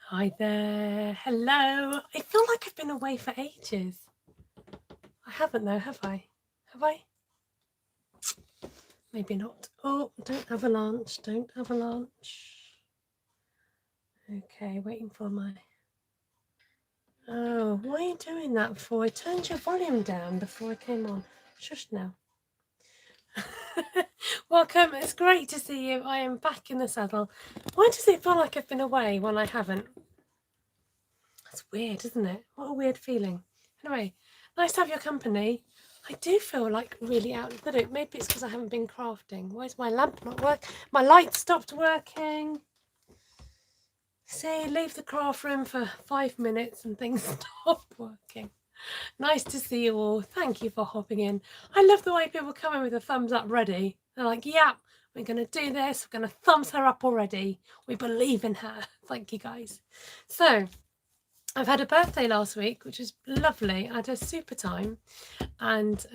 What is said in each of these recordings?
Hi there. Hello. I feel like I've been away for ages. I haven't though, have I? Have I? Maybe not. Oh, don't avalanche. Don't avalanche. Okay, waiting for my... Oh, why are you doing that for? I turned your volume down before I came on. Shush now. Welcome. It's great to see you. I am back in the saddle. Why does it feel like I've been away when I haven't? That's weird, isn't it? What a weird feeling. Anyway, nice to have your company. I do feel like really out of the loop. Maybe it's because I haven't been crafting. Why is my lamp not working? My light stopped working. See, leave the craft room for 5 minutes and things stop working. Nice to see you all. Thank you for hopping in. I love the way people come in with a thumbs up ready. They're like, yeah, we're going to do this. We're going to thumbs her up already. We believe in her. Thank you, guys. So, I've had a birthday last week, which was lovely. I had a super time, and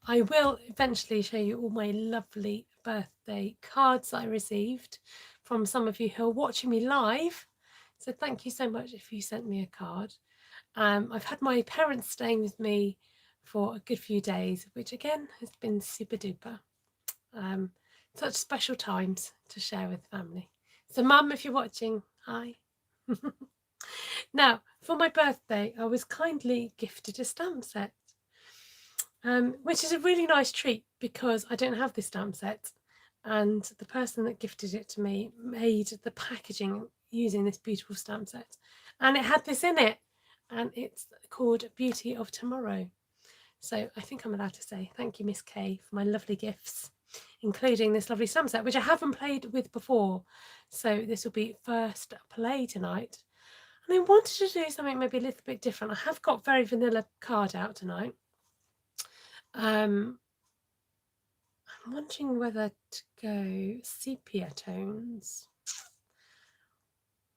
I will eventually show you all my lovely birthday cards I received from some of you who are watching me live. So thank you so much if you sent me a card. I've had my parents staying with me for a good few days, which again has been super duper. Such special times to share with family. So Mum, if you're watching, hi. Now, for my birthday, I was kindly gifted a stamp set, which is a really nice treat because I don't have this stamp set, and the person that gifted it to me made the packaging using this beautiful stamp set, and it had this in it, and it's called Beauty of Tomorrow. So I think I'm allowed to say thank you, Miss Kay, for my lovely gifts, including this lovely stamp set, which I haven't played with before. So this will be first play tonight. And I wanted to do something maybe a little bit different. I have got very vanilla card out tonight. I'm wondering whether to go sepia tones.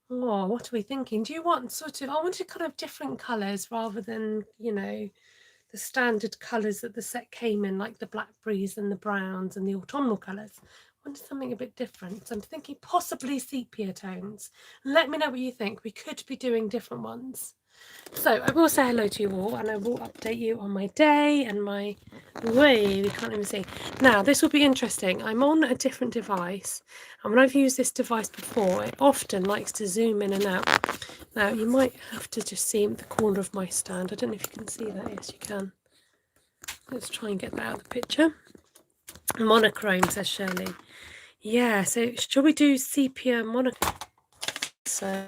Oh, what are we thinking? Do you want sort of, I wanted kind of different colours rather than, you know, the standard colours that the set came in, like the blackberries and the browns and the autumnal colours. I wanted something a bit different. So I'm thinking possibly sepia tones. Let me know what you think. We could be doing different ones. So I will say hello to you all, and I will update you on my day and my way. We can't even see. Now, this will be interesting. I'm on a different device, and when I've used this device before, it often likes to zoom in and out. Now, you might have to just see the corner of my stand. I don't know if you can see that. Yes, you can. Let's try and get that out of the picture. Monochrome, says Shirley. Yeah, so shall we do sepia monochrome? So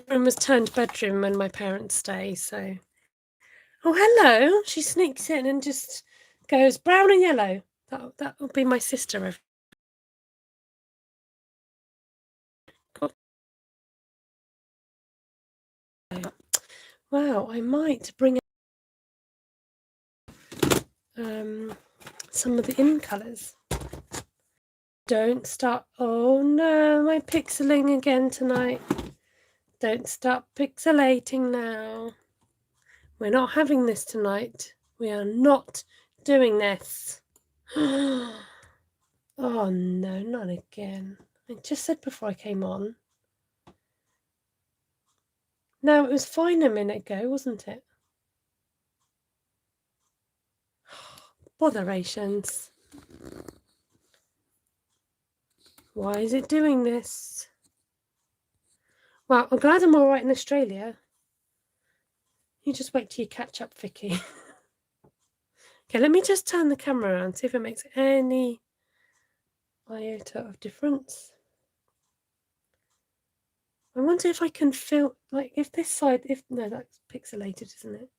room was turned bedroom when my parents stay, so... Oh, hello. She sneaks in and just goes brown and yellow. That will be my sister. Wow, I might bring some of the in colours. Don't start. Oh no, my pixeling again tonight. Don't start pixelating now. We're not having this tonight. We are not doing this. Oh no, not again. I just said before I came on. No, it was fine a minute ago, wasn't it? Botherations. Why is it doing this? Well, I'm glad I'm all right in Australia. You just wait till you catch up, Vicky. Okay, let me just turn the camera around, see if it makes any iota of difference. I wonder if I can feel, like, if this side, if, no, that's pixelated, isn't it?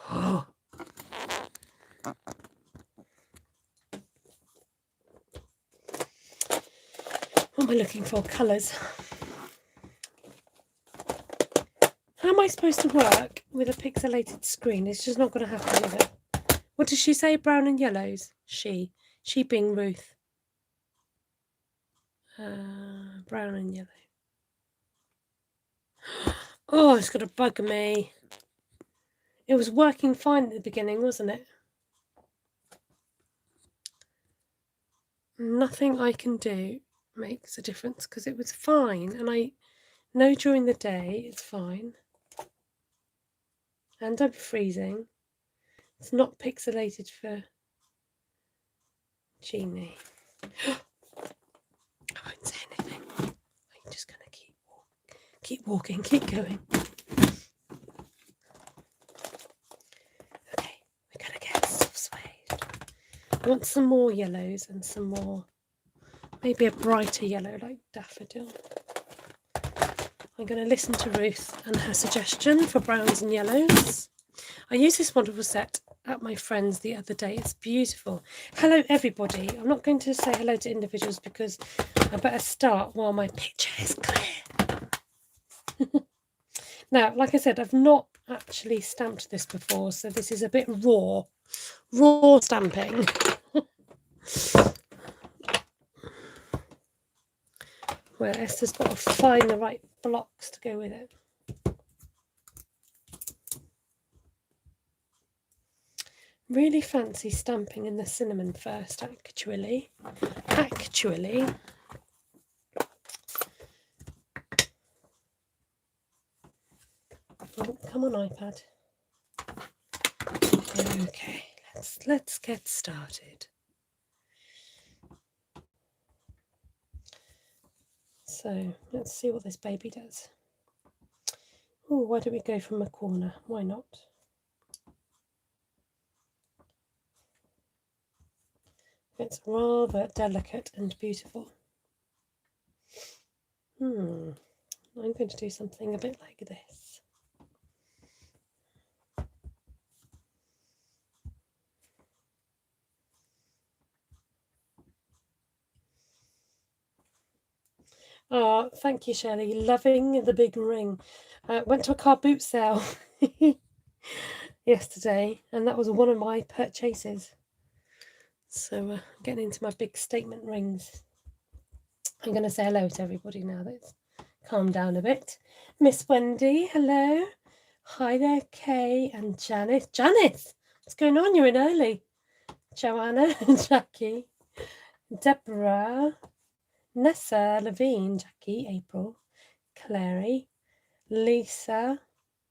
Oh. What am I looking for? Colours. How am I supposed to work with a pixelated screen? It's just not going to happen, is it? What does she say? Brown and yellows? She being Ruth. Brown and yellow. Oh, it's got to bug me. It was working fine at the beginning, wasn't it? nothing I can do makes a difference because it was fine, and I know during the day it's fine. And I'm freezing. It's not pixelated for Jeannie. I won't say anything. I'm just going to keep walking, keep going. Okay, we're going to get soft suede. I want some more yellows and some more, maybe a brighter yellow like daffodil. I'm going to listen to Ruth and her suggestion for browns and yellows. I used this wonderful set at my friend's the other day. It's beautiful. Hello, everybody. I'm not going to say hello to individuals because I better start while my picture is clear. Now, like I said, I've not actually stamped this before, so this is a bit raw stamping. Where Esther's got to find the right blocks to go with it. Really fancy stamping in the cinnamon first, actually. Oh, come on, iPad. Okay, let's get started. So let's see what this baby does. Oh, why don't we go from a corner? Why not? It's rather delicate and beautiful. I'm going to do something a bit like this. Oh, thank you, Shelley. Loving the big ring. Went to a car boot sale yesterday, and that was one of my purchases. So getting into my big statement rings. I'm going to say hello to everybody now that it's calmed down a bit. Miss Wendy, hello. Hi there, Kay and Janice. Janice, what's going on? You're in early. Joanna, Jackie, Deborah, Nessa, Levine, Jackie, April, Clary, Lisa,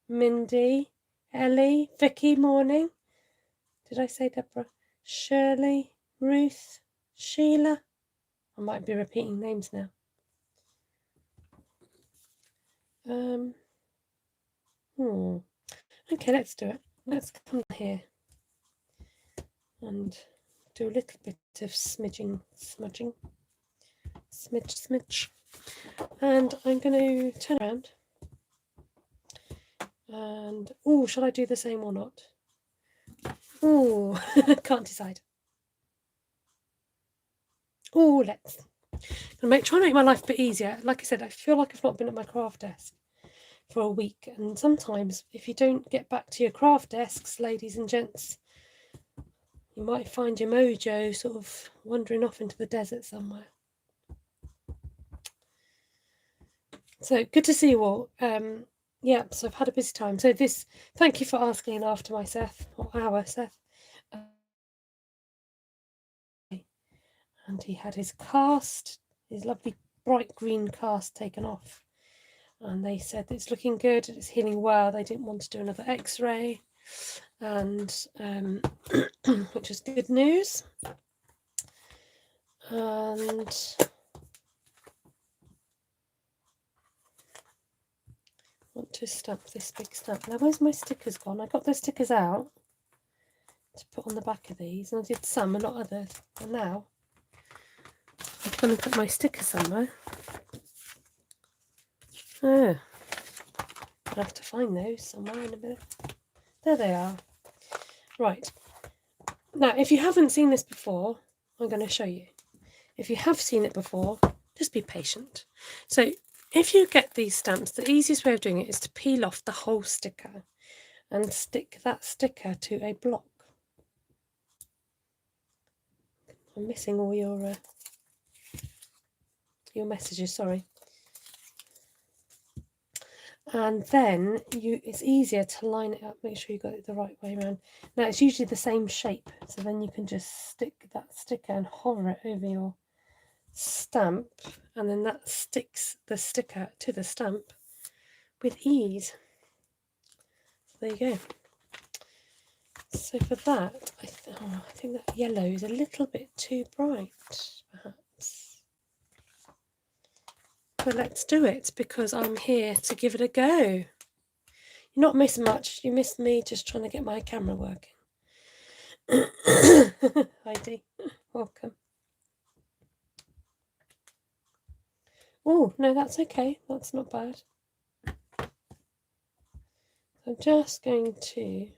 Mindy, Ellie, Vicky, morning. Did I say Deborah? Shirley, Ruth, Sheila. I might be repeating names now. Okay, let's do it. Let's come here and do a little bit of smudging. Smidge. And I'm going to turn around. And, shall I do the same or not? Can't decide. Let's. Try and make my life a bit easier. Like I said, I feel like I've not been at my craft desk for a week. And sometimes if you don't get back to your craft desks, ladies and gents, you might find your mojo sort of wandering off into the desert somewhere. So good to see you all. So I've had a busy time. So thank you for asking after my Seth, or our Seth. And he had his lovely bright green cast taken off. And they said it's looking good, it's healing well. They didn't want to do another x-ray, and which is good news. And I want to stamp this big stamp. Now, where's my stickers gone? I got the stickers out to put on the back of these, and I did some and not others. And now I've gone and put my sticker somewhere. I'll have to find those somewhere in a minute. There they are. Right. Now, if you haven't seen this before, I'm going to show you. If you have seen it before, just be patient. So if you get these stamps, the easiest way of doing it is to peel off the whole sticker and stick that sticker to a block. I'm missing all your messages, sorry. And then it's easier to line it up, make sure you got it the right way around. Now it's usually the same shape, so then you can just stick that sticker and hover it over your stamp, and then that sticks the sticker to the stamp with ease. So there you go. So for that, I think that yellow is a little bit too bright, perhaps. But let's do it, because I'm here to give it a go. You're not missing much. You missed me just trying to get my camera working. Heidi, welcome. Oh, no, that's okay. That's not bad. I'm just going to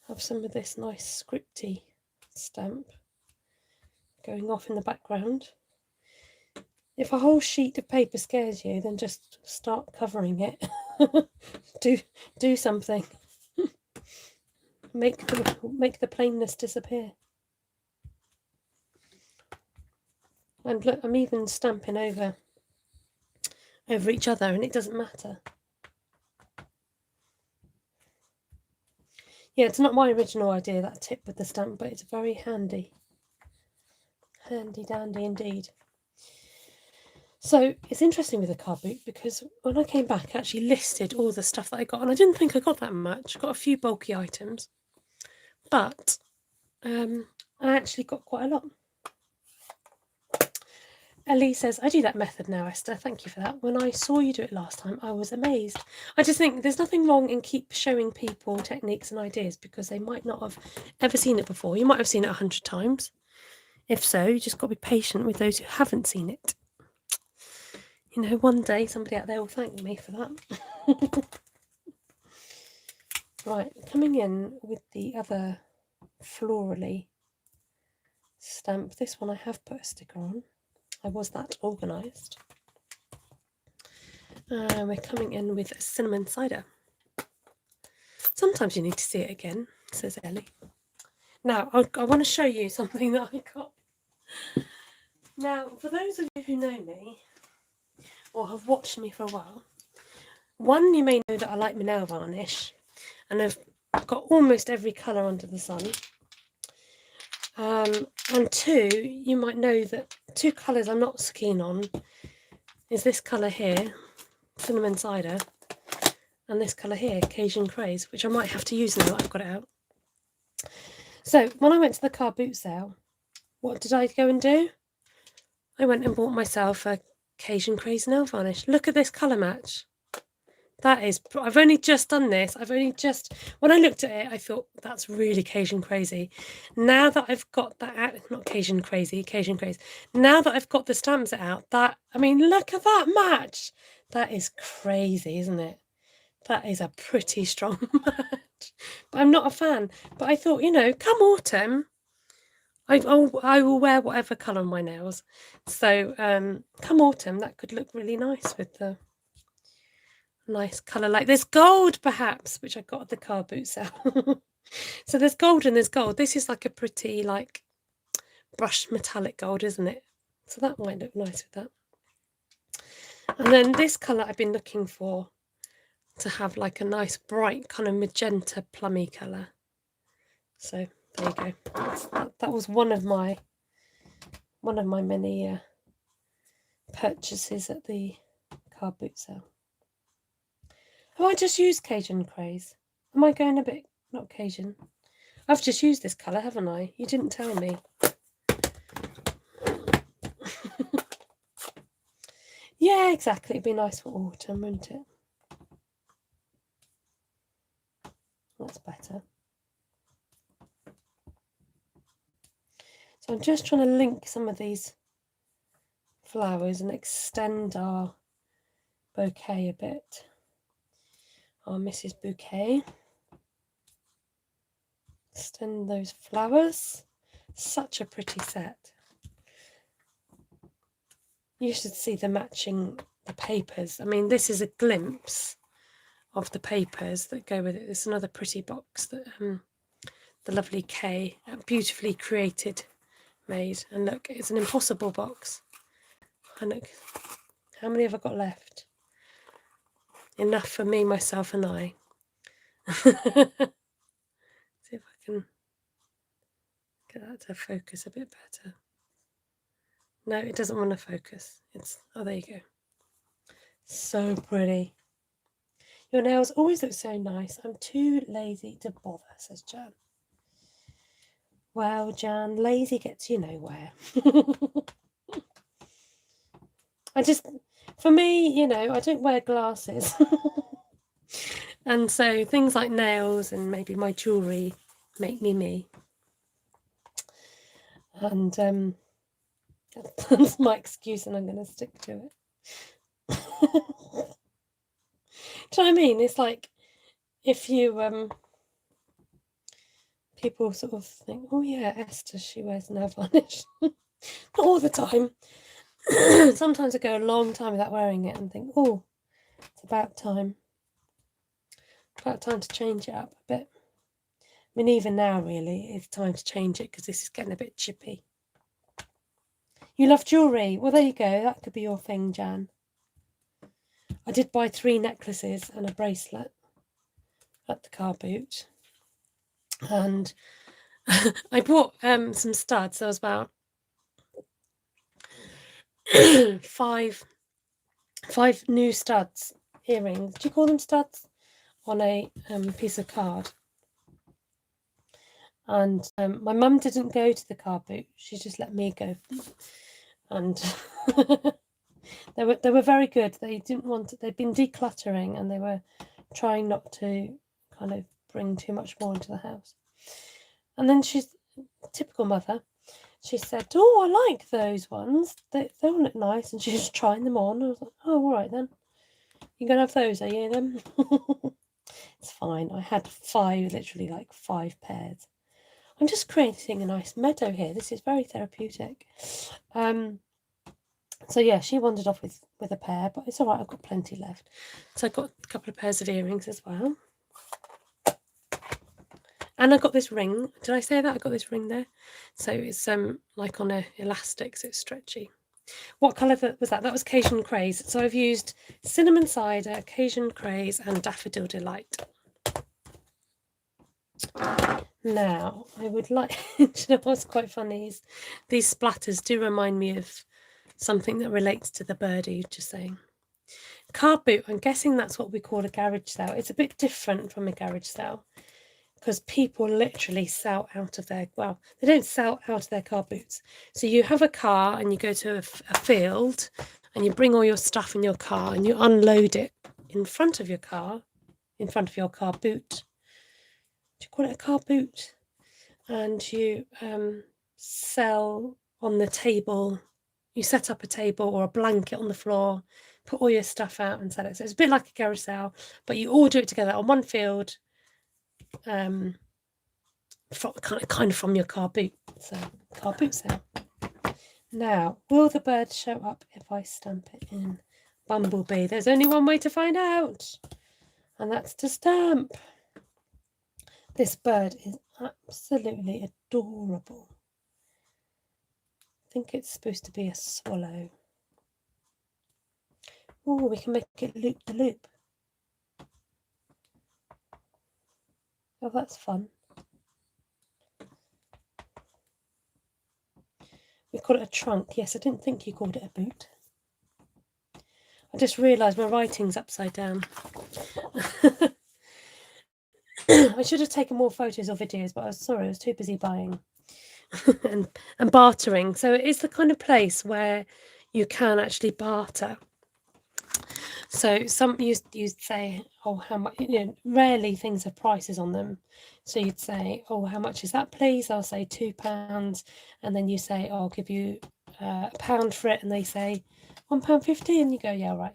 have some of this nice scripty stamp going off in the background. If a whole sheet of paper scares you, then just start covering it. do something. Make the plainness disappear. And look, I'm even stamping over each other, and it doesn't matter. Yeah, it's not my original idea, that tip with the stamp, but it's very handy. Handy dandy indeed. So it's interesting with the card book, because when I came back, I actually listed all the stuff that I got, and I didn't think I got that much. I got a few bulky items, but I actually got quite a lot. Ellie says, I do that method now, Esther. Thank you for that. When I saw you do it last time, I was amazed. I just think there's nothing wrong in keep showing people techniques and ideas, because they might not have ever seen it before. You might have seen it 100 times. If so, you just got to be patient with those who haven't seen it. You know, one day somebody out there will thank me for that. Right, coming in with the other florally stamp. This one I have put a sticker on. I was that organised. We're coming in with cinnamon cider. Sometimes you need to see it again, says Ellie. Now, I want to show you something that I got. Now, for those of you who know me, or have watched me for a while, one, you may know that I like my nail varnish, and I've got almost every colour under the sun. And two, you might know that two colours I'm not so keen on is this colour here, cinnamon cider, and this colour here, Cajun Craze, which I might have to use now that I've got it out. So when I went to the car boot sale, what did I go and do? I went and bought myself a Cajun Craze nail varnish. Look at this colour match. That is, I've only just done this. When I looked at it, I thought, that's really Cajun Crazy. Now that I've got that out, not Cajun Crazy, Cajun Craze. Now that I've got the stamps out, look at that match. That is crazy, isn't it? That is a pretty strong match. But I'm not a fan. But I thought, come autumn, I will wear whatever colour on my nails. So come autumn, that could look really nice with the nice colour like this gold, perhaps, which I got at the car boot sale. So there's gold and there's gold. This is like a pretty, like, brushed metallic gold, isn't it? So that might look nice with that. And then this colour I've been looking for, to have like a nice bright kind of magenta plummy colour. So there you go. That was one of my many purchases at the car boot sale. Have I just used Cajun Craze? Am I going a bit not Cajun? I've just used this colour, haven't I? You didn't tell me. Yeah, exactly. It'd be nice for autumn, wouldn't it? That's better. So I'm just trying to link some of these flowers and extend our bouquet a bit. Our Mrs. Bouquet. Extend those flowers. Such a pretty set. You should see the papers. I mean, this is a glimpse of the papers that go with it. There's another pretty box that the lovely Kay, beautifully created, made. And look, it's an impossible box. And look, how many have I got left? Enough for me, myself, and I. See if I can get that to focus a bit better. No, it doesn't want to focus. Oh, there you go. So pretty. Your nails always look so nice. I'm too lazy to bother, says Jan. Well, Jan, lazy gets you nowhere. For me, I don't wear glasses. And so things like nails and maybe my jewellery make me me. And that's my excuse, and I'm going to stick to it. Do you know what I mean? It's like if you people sort of think, oh yeah, Esther, she wears nail varnish. Not all the time. Sometimes I go a long time without wearing it and think, oh, it's about time. About time to change it up a bit. I mean, even now, really, it's time to change it because this is getting a bit chippy. You love jewellery? Well, there you go. That could be your thing, Jan. I did buy 3 necklaces and a bracelet at the car boot. And I bought some studs. There was about 5 new studs, earrings. Do you call them studs? On a piece of card. And my mum didn't go to the car boot. She just let me go. And they were very good. They didn't want it. They'd been decluttering and they were trying not to kind of bring too much more into the house. And then she's typical mother. She said, oh, I like those ones. They all look nice. And she was trying them on. I was like, oh, all right then. You're going to have those, are you then? It's fine. I had 5, literally like 5 pairs. I'm just creating a nice meadow here. This is very therapeutic. So yeah, she wandered off with a pair, but it's all right. I've got plenty left. So I got a couple of pairs of earrings as well. And I got this ring. Did I say that? I got this ring there. So it's like on a elastic, so it's stretchy. What colour was that? That was Cajun Craze. So I've used Cinnamon Cider, Cajun Craze, and Daffodil Delight. Now, I would like... you know what's quite funny is these splatters do remind me of something that relates to the birdie, just saying. Car boot, I'm guessing that's what we call a garage sale. It's a bit different from a garage sale because people literally sell out of their... Well, they don't sell out of their car boots. So you have a car and you go to a field and you bring all your stuff in your car and you unload it in front of your car, in front of your car boot. Do you call it a car boot? And you sell on the table. You set up a table or a blanket on the floor, put all your stuff out and sell it. So it's a bit like a garage sale, but you all do it together on one field, kind of from your car boot. So car boot sale. Now, will the bird show up if I stamp it in Bumblebee? There's only one way to find out, and that's to stamp. This bird is absolutely adorable. I think it's supposed to be a swallow. Oh, we can make it loop the loop. Oh, that's fun. We call it a trunk. Yes, I didn't think you called it a boot. I just realised my writing's upside down. I should have taken more photos or videos, but I was too busy buying and bartering. So it is the kind of place where you can actually barter. So some you'd say, oh, how much? Rarely things have prices on them. So you'd say, oh, how much is that, please? I'll say £2, and then you say, oh, I'll give you £1 for it, and they say £1.50, and you go, yeah, right.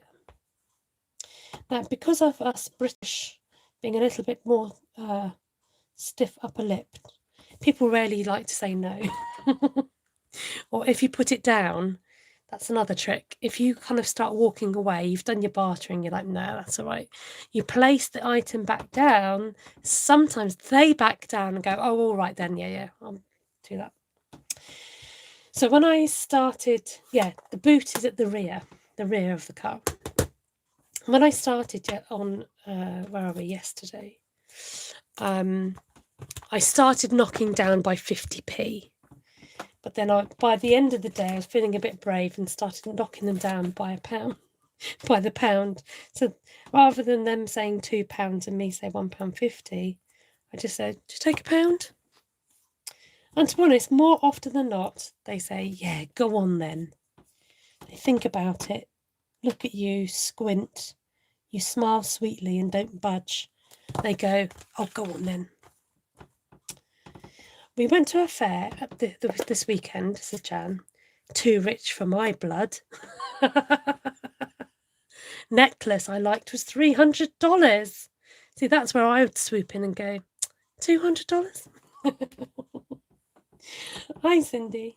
Now, because of us British being a little bit more stiff upper lipped, people rarely like to say no. Or if you put it down, that's another trick. If you kind of start walking away, you've done your bartering, you're like, no, that's all right. You place the item back down. Sometimes they back down and go, oh, all right then, yeah, I'll do that. So when I started, the boot is at the rear of the car. When I started on, where are we, yesterday, I started knocking down by 50p. But then by the end of the day, I was feeling a bit brave and started knocking them down by £1, by the pound. So rather than them saying £2 and me say £1.50, I just said, just take £1. And to be honest, more often than not, they say, yeah, go on then. They think about it, look at you, squint, you smile sweetly and don't budge. They go, oh, go on then. We went to a fair at this weekend, said Jan. Too rich for my blood. Necklace I liked was $300. See, that's where I would swoop in and go, $200? Hi, Cindy.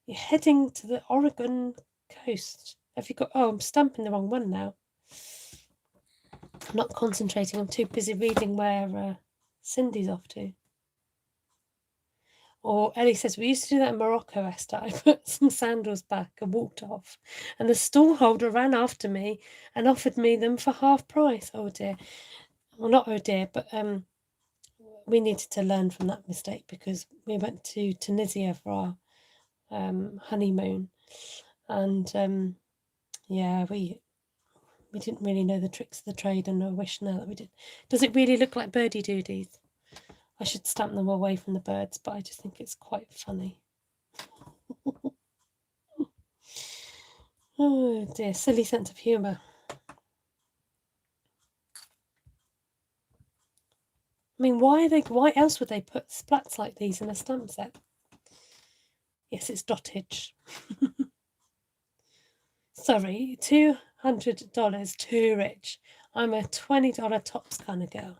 You're heading to the Oregon coast. Have you got... Oh, I'm stamping the wrong one now. I'm not concentrating. I'm too busy reading where Cindy's off to. Or Ellie says, we used to do that in Morocco, Esther. I put some sandals back and walked off. And the stallholder ran after me and offered me them for half price. Oh, dear. Well, not oh, dear, but we needed to learn from that mistake because we went to Tunisia for our honeymoon. And, we didn't really know the tricks of the trade, and I wish now that we did. Does it really look like birdie doodies? I should stamp them away from the birds, but I just think it's quite funny. Oh dear, silly sense of humour. I mean, why else would they put splats like these in a stamp set? Yes, it's dotage. Sorry, $200 too rich. I'm a $20 tops kind of girl.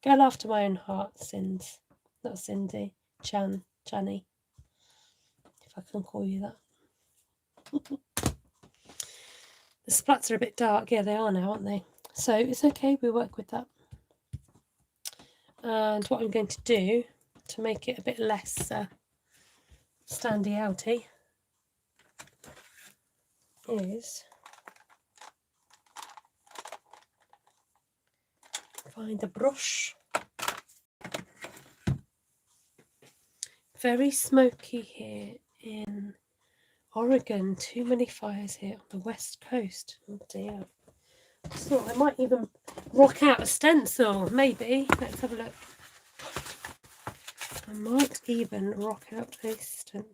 Girl after my own heart, Sins. Not Cindy. Channy. If I can call you that. The splats are a bit dark. Yeah, they are now, aren't they? So it's okay, we work with that. And what I'm going to do to make it a bit less standy outy is find a brush. Very smoky here in Oregon. Too many fires here on the west coast. Oh dear. I thought I might even rock out a stencil, maybe. Let's have a look. I might even rock out a stencil.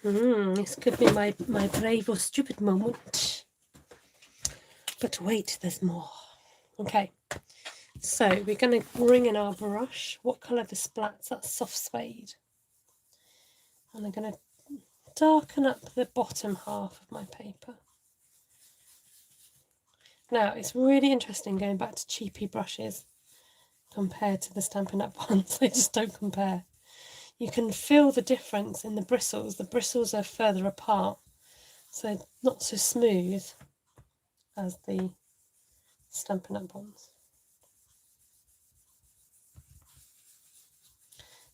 This could be my brave or stupid moment. But wait, there's more. Okay, so we're going to bring in our brush. What colour the splats? That's soft suede. And I'm going to darken up the bottom half of my paper. Now, it's really interesting going back to cheapy brushes compared to the Stampin' Up ones. They just don't compare. You can feel the difference in the bristles. The bristles are further apart, so not so smooth as the Stampin' Up ones.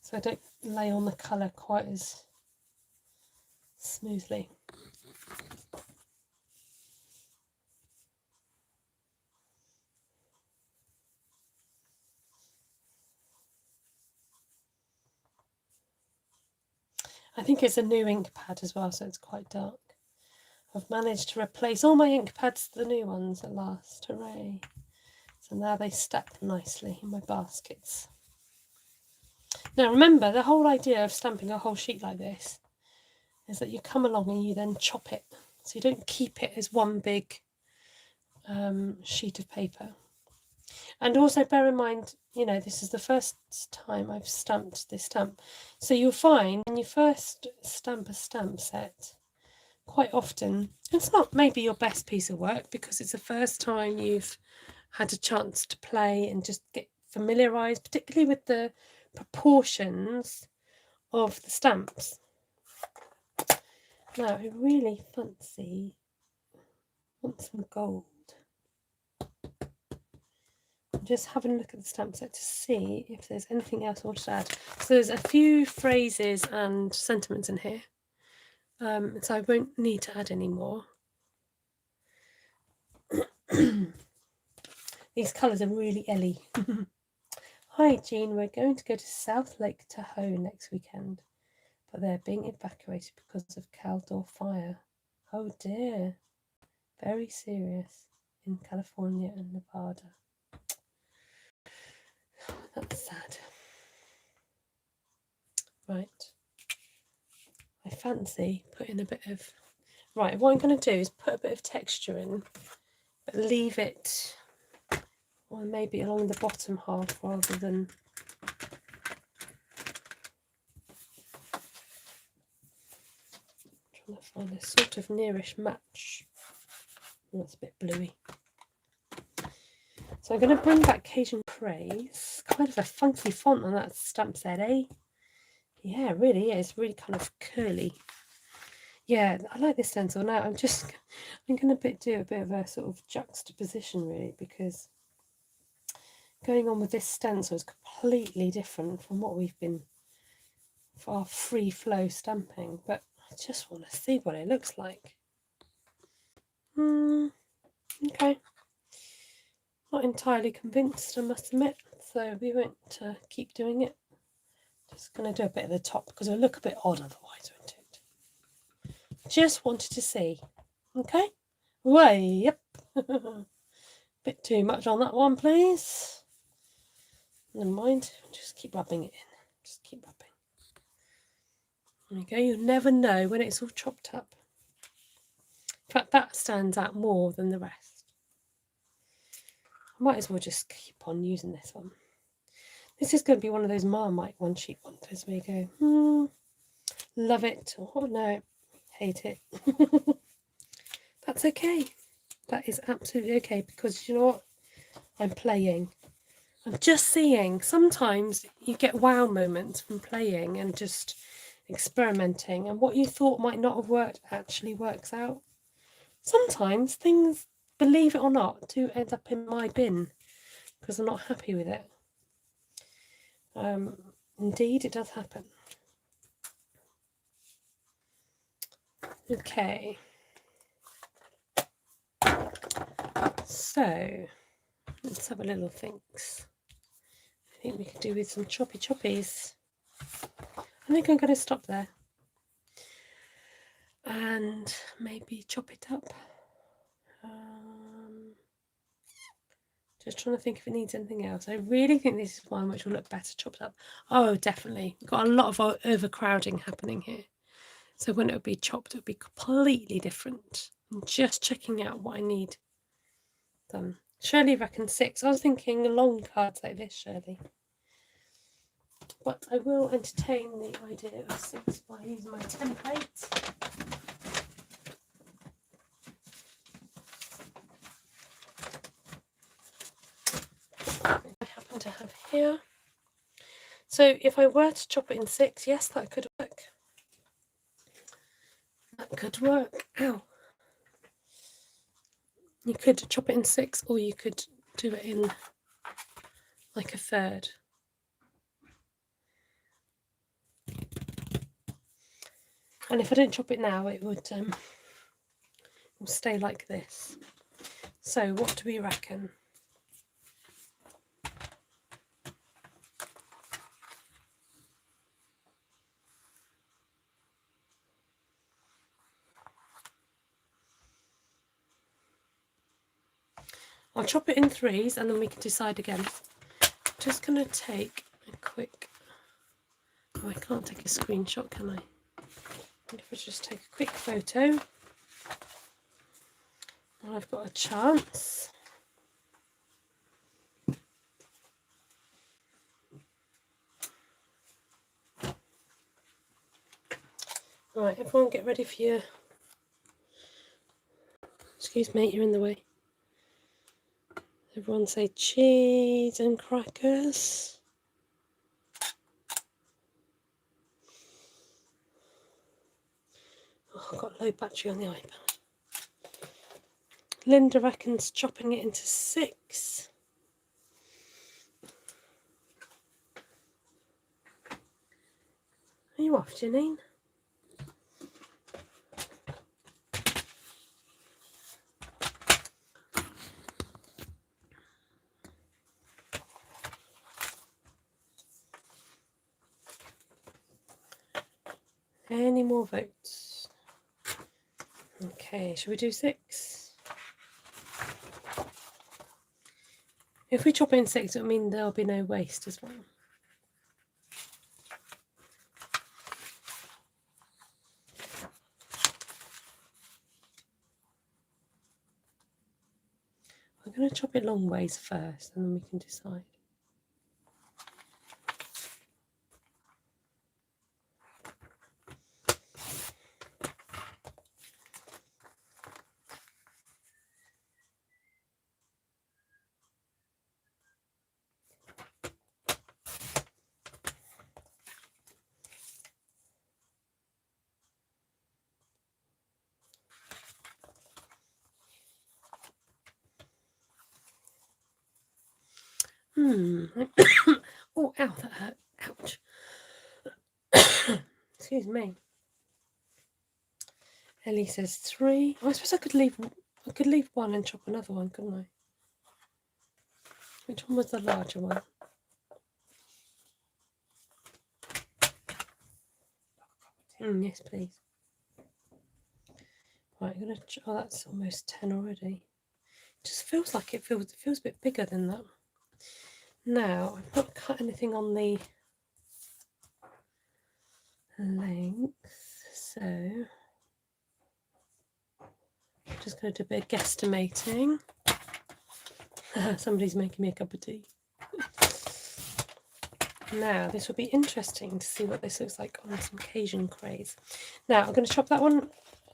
So I don't lay on the colour quite as smoothly. I think it's a new ink pad as well, so it's quite dark. I've managed to replace all my ink pads, the new ones at last. Hooray. So now they stack nicely in my baskets. Now remember, the whole idea of stamping a whole sheet like this is that you come along and you then chop it. So you don't keep it as one big sheet of paper. And also bear in mind, you know, this is the first time I've stamped this stamp. So you'll find when you first stamp a stamp set, quite often, it's not maybe your best piece of work because it's the first time you've had a chance to play and just get familiarised, particularly with the proportions of the stamps. Now I really want some gold. I'm just having a look at the stamp set to see if there's anything else I want to add. So there's a few phrases and sentiments in here, so I won't need to add any more. These colours are really Ellie. Hi Jean, we're going to go to South Lake Tahoe next weekend, but they're being evacuated because of Caldor fire. Oh dear. Very serious in California and Nevada. That's sad. Right. I fancy putting a bit of... Right, what I'm going to do is put a bit of texture in, but leave it, or maybe along the bottom half rather than... I'm trying to find a sort of nearish match. Oh, that's a bit bluey. So I'm going to bring back Cajun Praise. Kind of a funky font on that stamp set, eh? Yeah, it really is. Really kind of curly. Yeah, I like this stencil. Now I'm going to do a bit of a sort of juxtaposition really, because going on with this stencil is completely different from what we've been for our free flow stamping, but I just want to see what it looks like. Okay. Not entirely convinced, I must admit, so we won't keep doing it. Just going to do a bit at the top because it'll look a bit odd otherwise, won't it? Just wanted to see. Okay? Way up. Bit too much on that one, please. Never mind. Just keep rubbing it in. Just keep rubbing. There you go. You never know when it's all chopped up. In fact, that stands out more than the rest. I might as well just keep on using this one. This is going to be one of those Marmite one-sheet ones where you go, love it, oh no, hate it. That's okay. That is absolutely okay, because you know what? I'm playing. I'm just seeing. Sometimes you get wow moments from playing and just experimenting, and what you thought might not have worked actually works out. Sometimes things, believe it or not, do end up in my bin because I'm not happy with it. Indeed, it does happen. Okay. So, let's have a little think. I think we could do with some choppy choppies. I think I'm going to stop there. And maybe chop it up. Just trying to think if it needs anything else. I really think this is one which will look better chopped up. Oh, definitely. We've got a lot of overcrowding happening here. So when it would be chopped, it would be completely different. I'm just checking out what I need done. Shirley reckons 6. I was thinking long cards like this, Shirley. But I will entertain the idea of 6 by using my template. I happen to have here. So if I were to chop it in 6, yes, that could work. That could work. Ow. You could chop it in 6, or you could do it in like a third. And if I don't chop it now, it would stay like this. So what do we reckon? I'll chop it in 3s and then we can decide again. Just going to take a quick... Oh, I can't take a screenshot, can I? If I just take a quick photo. Well, I've got a chance. Right, everyone get ready for your... Excuse me, you're in the way. Everyone say cheese and crackers. Oh, I've got low battery on the iPad. Linda reckons chopping it into 6. Are you off, Janine? Any more votes? Okay, shall we do 6? If we chop in 6, it'll mean there'll be no waste as well. I'm going to chop it long ways first, and then we can decide. Oh, ow, that hurt. Ouch. Excuse me. Ellie says 3. Oh, I suppose I could leave 1 and chop another one, couldn't I? Which one was the larger one? Yes, please. Right, I'm gonna. Oh, that's almost 10 already. It just feels like it feels a bit bigger than that. Now I've not cut anything on the length, so I'm just going to do a bit of guesstimating. Somebody's making me a cup of tea. Now this will be interesting to see what this looks like on some Cajun craze. Now I'm going to chop that one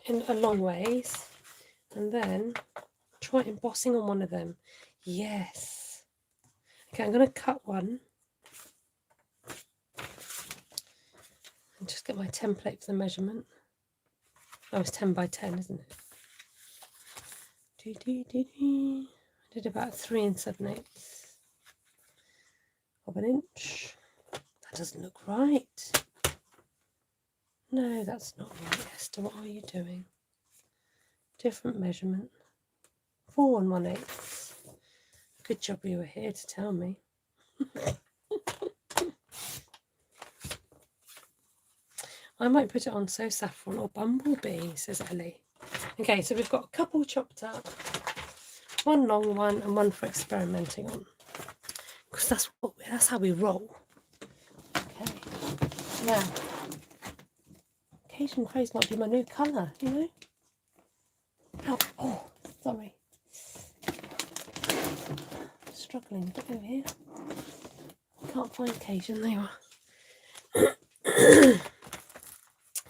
in a long ways and then try embossing on one of them. Yes. Okay, I'm going to cut one and just get my template for the measurement. Oh, it's 10 by 10, isn't it? I did about 3 7/8 of an inch. That doesn't look right. No, that's not right, Esther. What are you doing? Different measurement. 4 1/8. Good job you were here to tell me. I might put it on So Saffron or Bumblebee, says Ellie. Okay, so we've got a couple chopped up, 1 long one and 1 for experimenting on. Because that's how we roll. Okay. Now, Cajun Craze might be my new colour, you know? Oh, sorry. Struggling a bit over here. Can't find Cajun, there you are.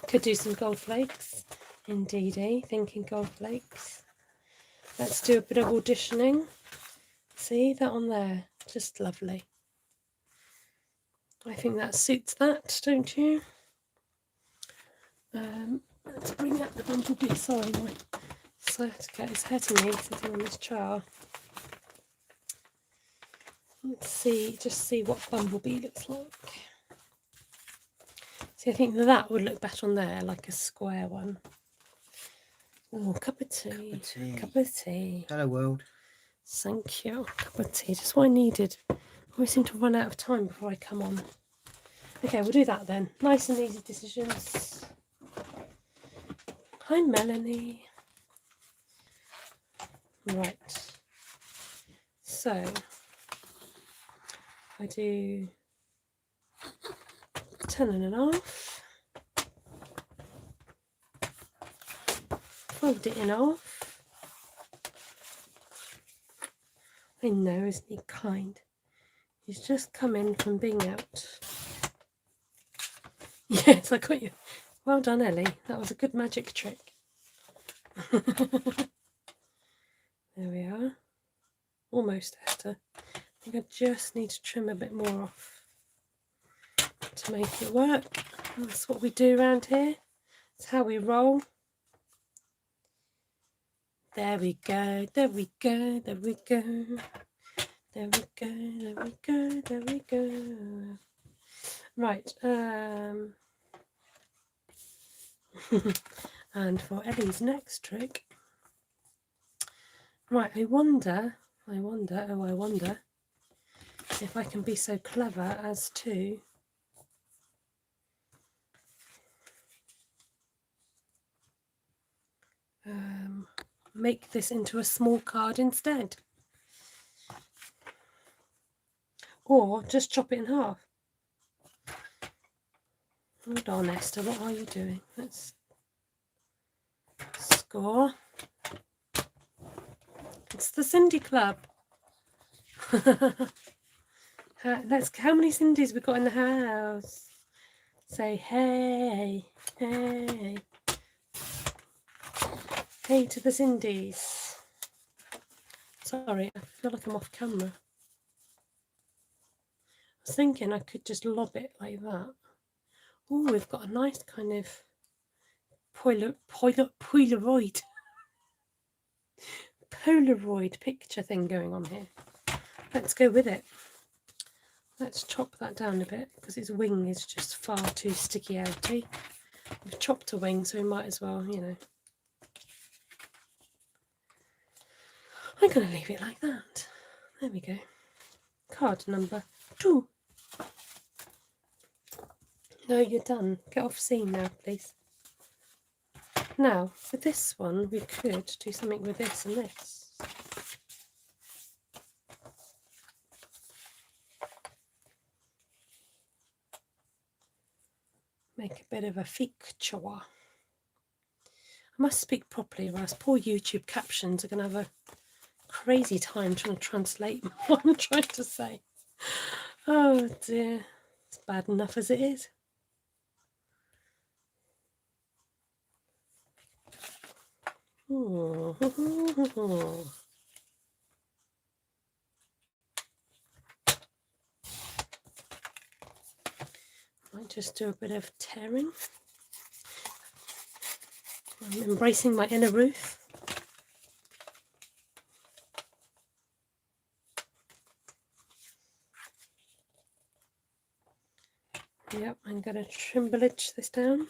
Could do some gold flakes. Indeedy, thinking gold flakes. Let's do a bit of auditioning. See that on there? Just lovely. I think that suits that, don't you? Let's bring up the bumblebee. Sorry, my sciatica is hurting me sitting on this chair. Let's see, just see what bumblebee looks like. See, I think that would look better on there, like a square one. Oh, cup of tea. Cup of tea. Hello, world. Thank you. Cup of tea. Just what I needed. I always seem to run out of time before I come on. Okay, we'll do that then. Nice and easy decisions. Hi, Melanie. Right. So, I do 10.5. Fold it in half. I know, isn't he kind? He's just come in from being out. Yes, I got you. Well done, Ellie. That was a good magic trick. There we are. Almost, Esther. I think I just need to trim a bit more off to make it work. That's what we do around here. It's how we roll. There we go, there we go, there we go. There we go, there we go, there we go. Right, and for Ellie's next trick, right, I wonder if I can be so clever as to make this into a small card instead. Or just chop it in half. Hold on, Esther, what are you doing? Let's score. It's the Cindy Club. How many Cindys we got in the house? Say hey, hey. Hey to the Cindys. Sorry, I feel like I'm off camera. I was thinking I could just lob it like that. Oh, we've got a nice kind of Polaroid picture thing going on here. Let's go with it. Let's chop that down a bit because its wing is just far too sticky outy. We've chopped a wing, so we might as well, you know. I'm going to leave it like that. There we go. Card number 2. No, you're done. Get off scene now, please. Now, for this one, we could do something with this and this. Make a bit of a feature. I must speak properly, or else poor YouTube captions are going to have a crazy time trying to translate what I'm trying to say. Oh dear, it's bad enough as it is. Might just do a bit of tearing. I'm embracing my inner Ruth. Yep, I'm going to trimblage this down.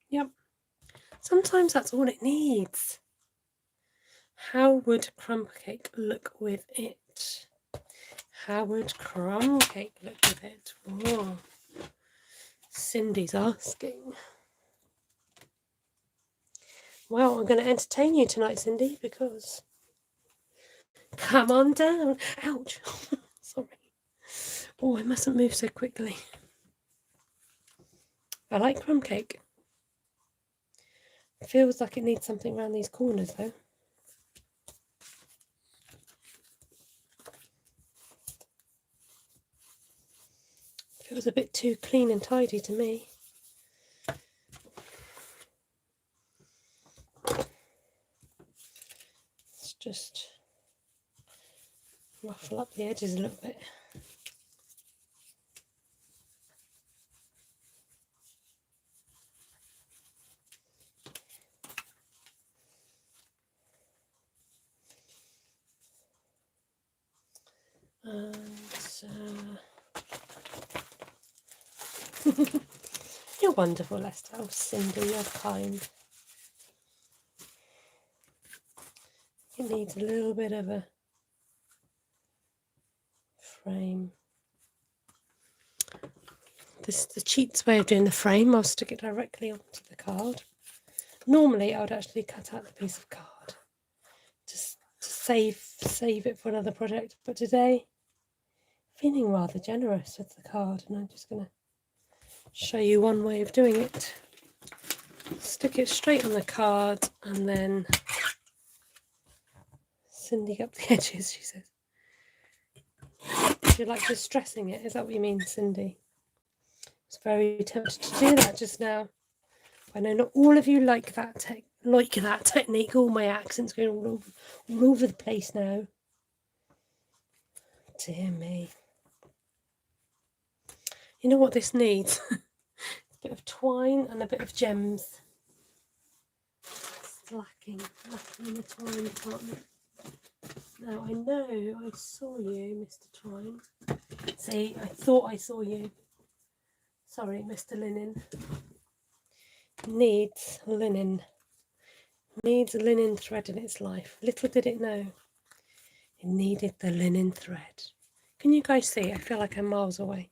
Yep, sometimes that's all it needs. How would crumb cake look with it? How would crumb cake look with it? Whoa. Cindy's asking. Well, I'm going to entertain you tonight, Cindy, because... Come on down. Ouch. Sorry. Oh, I mustn't move so quickly. I like crumb cake. It feels like it needs something around these corners, though. Feels a bit too clean and tidy to me. Let's just ruffle up the edges a little bit. And you're wonderful, Esther. Oh, Cindy, you're kind. It needs a little bit of a frame. This is the cheats way of doing the frame. I'll stick it directly onto the card. Normally, I would actually cut out the piece of card just to save it for another project. But today, feeling rather generous with the card, and I'm just going to show you one way of doing it. Stick it straight on the card, and then Cindy up the edges, she says. Do you like distressing it? Is that what you mean, Cindy? I was very tempted to do that just now. I know not all of you like that technique. All my accents going all over the place now. Dear me. You know what this needs? A bit of twine and a bit of gems. It's lacking in the twine department. Now I know I saw you, Mr. Twine. See, I thought I saw you. Sorry, Mr. Linen. Needs linen. Needs a linen thread in its life. Little did it know. It needed the linen thread. Can you guys see? I feel like I'm miles away.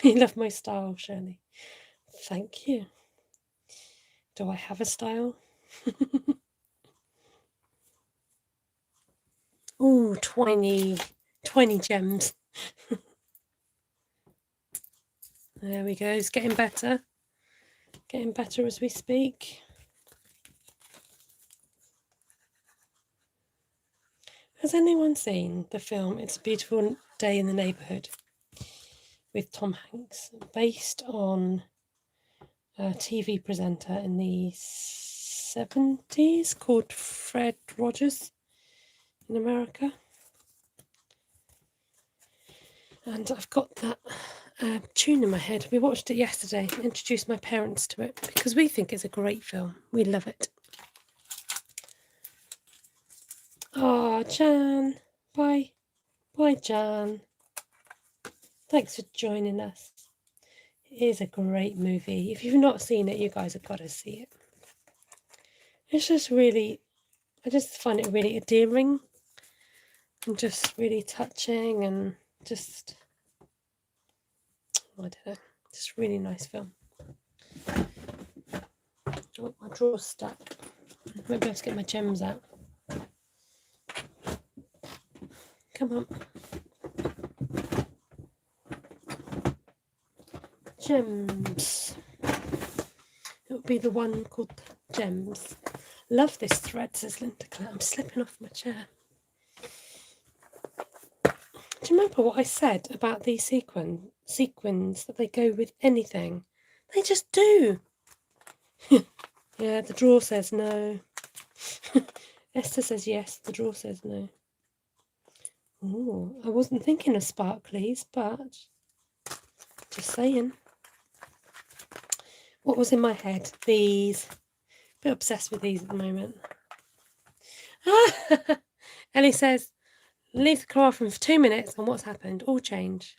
You love my style, Shirley. Thank you. Do I have a style? Ooh, twiny gems. There we go. It's getting better. Getting better as we speak. Has anyone seen the film It's a Beautiful Day in the Neighbourhood with Tom Hanks, based on a TV presenter in the 70s called Fred Rogers in America? And I've got that tune in my head. We watched it yesterday, introduced my parents to it because we think it's a great film. We love it. Oh, Jan. Bye. Bye, Jan. Thanks for joining us. It is a great movie. If you've not seen it, you guys have got to see it. It's just really, I just find it really endearing and just really touching and just, I don't know, just really nice film. Oh, my drawer's stuck. Maybe I have to get my gems out. Come on. Gems. It would be the one called Gems. Love this thread, says Linda Claire. I'm slipping off my chair. Do you remember what I said about these sequins that they go with anything? They just do. Yeah, the drawer says no. Esther says yes, the drawer says no. Oh, I wasn't thinking of sparklies, but just saying. What was in my head? These. A bit obsessed with these at the moment. Ellie says, leave the car for 2 minutes and what's happened? All change.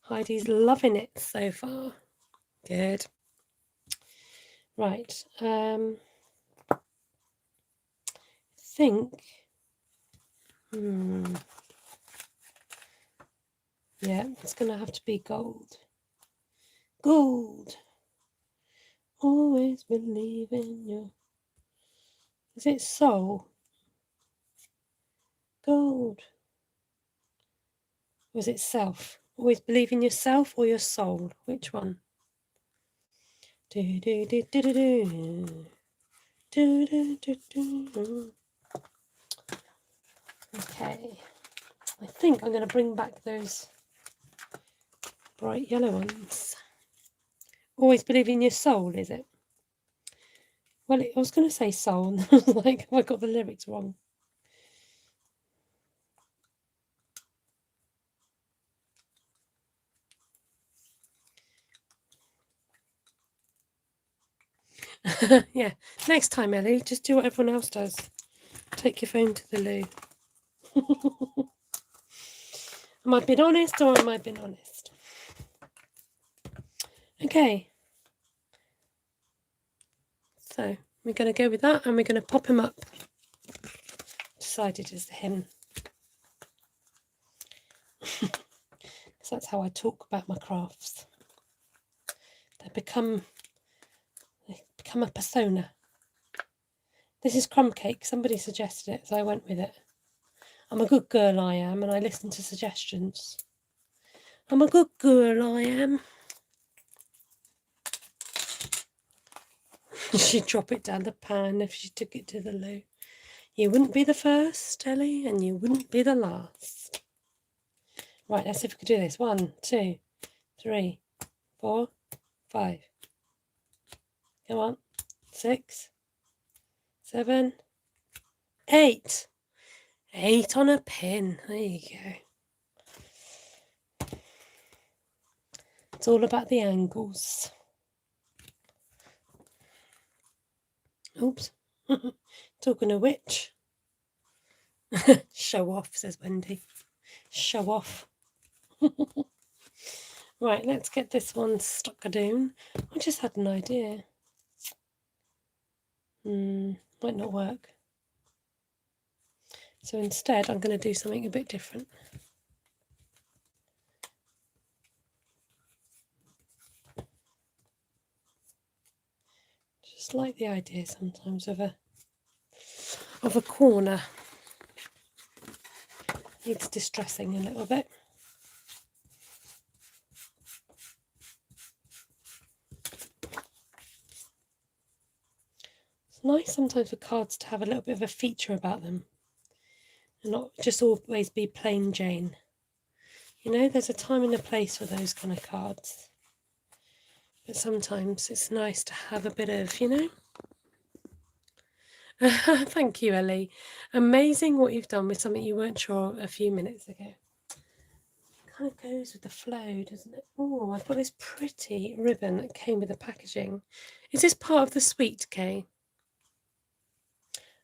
Heidi's loving it so far. Good. Right. I think. Yeah, it's going to have to be gold. Gold. Always believe in you. Is it soul? Gold. Or is it self? Always believe in yourself or your soul? Which one? Do do do do do do. Do do do do. Okay. I think I'm going to bring back those bright yellow ones. Always believe in your soul, is it? Well, I was going to say soul, and I was like, I got the lyrics wrong. Yeah, next time, Ellie, just do what everyone else does. Take your phone to the loo. Am I being honest or am I being honest? Okay. So we're going to go with that and we're going to pop him up. Decided as the hymn. Because that's how I talk about my crafts. They become a persona. This is crumb cake. Somebody suggested it, so I went with it. I'm a good girl, I am, and I listen to suggestions. I'm a good girl, I am. She'd drop it down the pan if she took it to the loo. You wouldn't be the first, Ellie, and you wouldn't be the last. Right, let's see if we can do this. 1, 2, 3, 4, 5. Come on. 6, 7, 8. 8 on a pin. There you go. It's all about the angles. Oops. Talking of which. Show off, says Wendy. Show off. Right, let's get this one stuck down. I just had an idea. Might not work. So instead, I'm going to do something a bit different. Just like the idea sometimes of a corner. Needs distressing a little bit. It's nice sometimes for cards to have a little bit of a feature about them and not just always be plain Jane. You know, there's a time and a place for those kind of cards. But sometimes it's nice to have a bit of, you know. Thank you, Ellie. Amazing what you've done with something you weren't sure a few minutes ago. Kind of goes with the flow, doesn't it? Oh, I've got this pretty ribbon that came with the packaging. Is this part of the suite, Kay?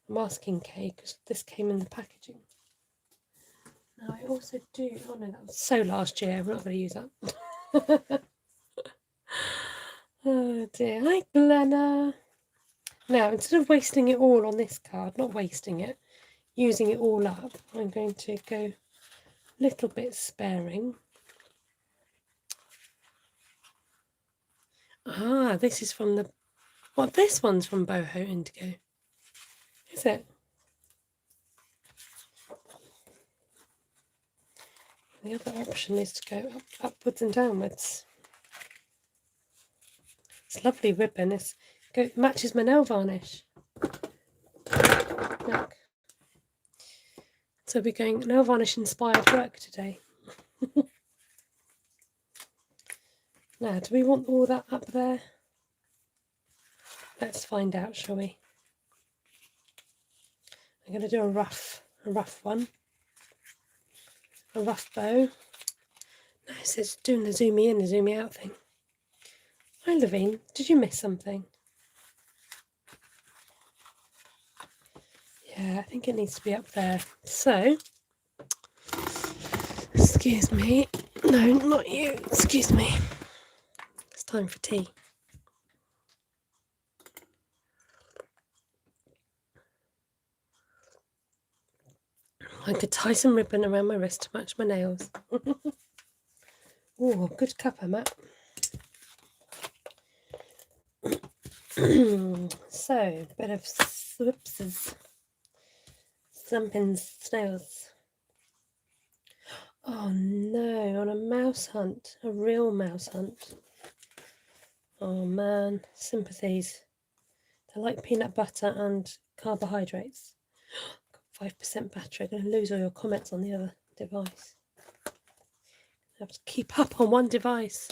I'm asking Kay because this came in the packaging. Now I also do. Oh no, that was so last year. I'm not going to use that. Oh dear. Hi, Glenna. Now, instead of wasting it all on this card, not wasting it, using it all up, I'm going to go a little bit sparing. Ah, this is from the... What, this one's from Boho Indigo. Is it? The other option is to go upwards and downwards. It's lovely ribbon. It matches my nail varnish. Look. So we're going nail varnish inspired work today. Now, do we want all that up there? Let's find out, shall we? I'm going to do a rough one. A rough bow. No, it says doing the zoomy in and zoomy out thing. Hi, Levine. Did you miss something? Yeah, I think it needs to be up there. So, excuse me. No, not you. Excuse me. It's time for tea. I could tie some ribbon around my wrist to match my nails. Oh, good cuppa, Matt. So, bit of swipses. Stampin' snails. Oh no, on a mouse hunt. A real mouse hunt. Oh man, sympathies. They're like peanut butter and carbohydrates. 5% battery. I'm going to lose all your comments on the other device. I have to keep up on one device.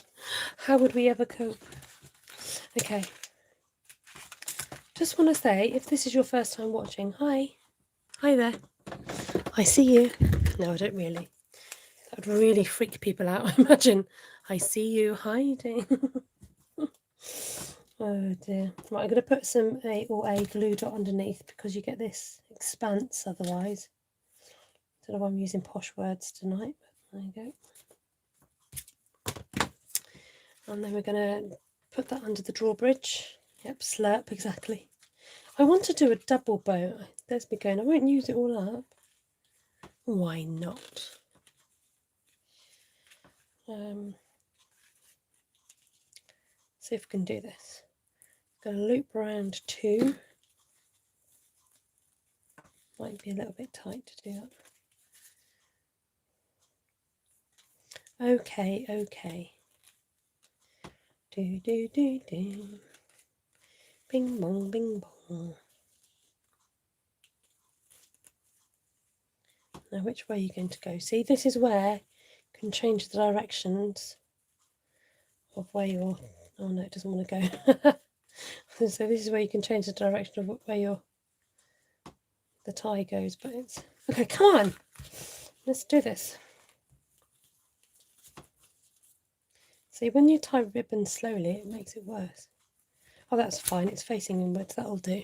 How would we ever cope? Okay. Just want to say, if this is your first time watching, hi. Hi there. I see you. No, I don't really. That would really freak people out, I imagine. I see you hiding. Oh dear. Right, I'm going to put some a glue dot underneath because you get this expanse otherwise. Don't know why I'm using posh words tonight, but there you go. And then we're going to put that under the drawbridge. Yep, slurp, exactly. I want to do a double bow. There's me going, I won't use it all up. Why not? See if we can do this. Going to loop around 2. Might be a little bit tight to do that. Okay. Do. Bing bong, bing bong. Now, which way are you going to go? See, this is where you can change the directions of where you're... Oh no, it doesn't want to go. So this is where you can change the direction of where you're the tie goes, but it's okay. Come on, let's do this. See, when you tie ribbon slowly, it makes it worse. Oh, that's fine. It's facing inwards. That'll do.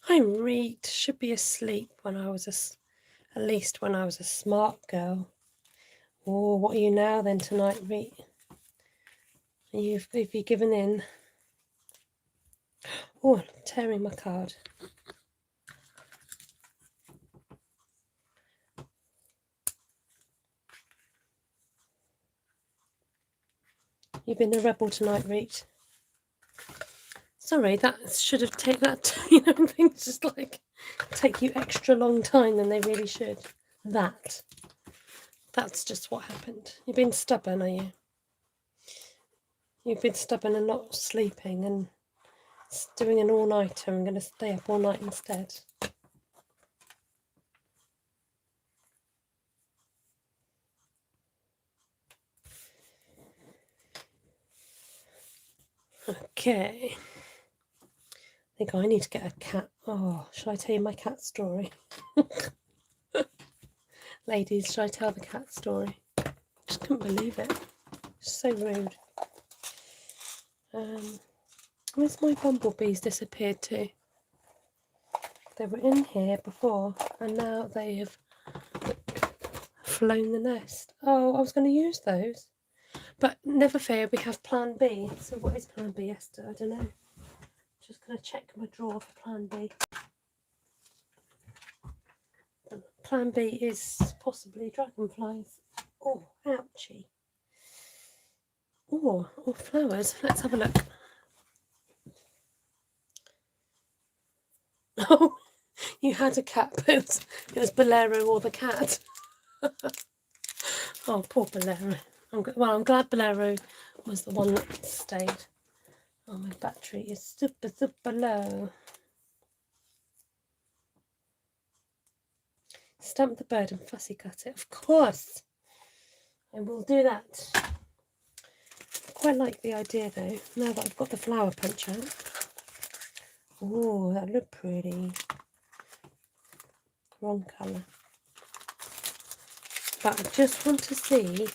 I'm Reed. Should be asleep when I was at least when I was a smart girl. Oh, what are you now then tonight, Reed? Have you given in? Oh, I'm tearing my card. You've been a rebel tonight, Reed. Sorry, that should have taken that. You know, things just like take you extra long time than they really should. That's just what happened. You've been stubborn, are you? You've been stubborn and not sleeping and doing an all-nighter. I'm going to stay up all night instead. Okay. I think I need to get a cat. Oh, shall I tell you my cat story? Ladies, shall I tell the cat story? Just couldn't believe it. So rude. Where's my bumblebees disappeared to? They were in here before and now they have flown the nest. Oh, I was going to use those. But never fear, we have plan B. So what is plan B, Esther? I don't know. Just going to check my drawer for plan B. Plan B is possibly dragonflies. Oh, ouchie. Oh, or flowers. Let's have a look. Oh, you had a cat, but it was Bolero or the cat. Oh, poor Bolero. I'm glad Bolero was the one that stayed. Oh, my battery is super, super low. Stamp the bird and fussy cut it. Of course, I will do that. I quite like the idea though, now that I've got the flower punch out. Oh, that looked pretty. Wrong colour. But I just want to see.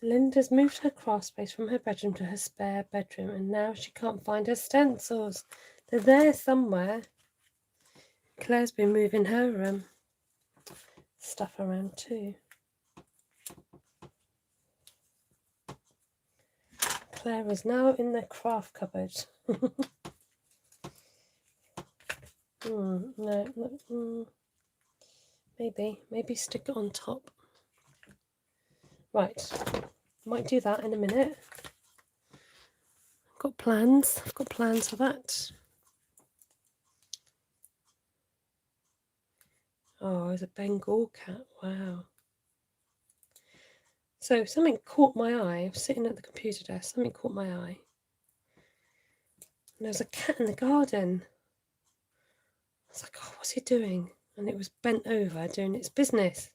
Linda's moved her craft space from her bedroom to her spare bedroom, and now she can't find her stencils. They're there somewhere. Claire's been moving her stuff around too. Claire is now in the craft cupboard. Maybe stick it on top. Right, might do that in a minute. I've got plans for that. Oh, there's a Bengal cat, wow. So something caught my eye. I was sitting at the computer desk, something caught my eye. And there was a cat in the garden. I was like, oh, what's he doing? And it was bent over doing its business.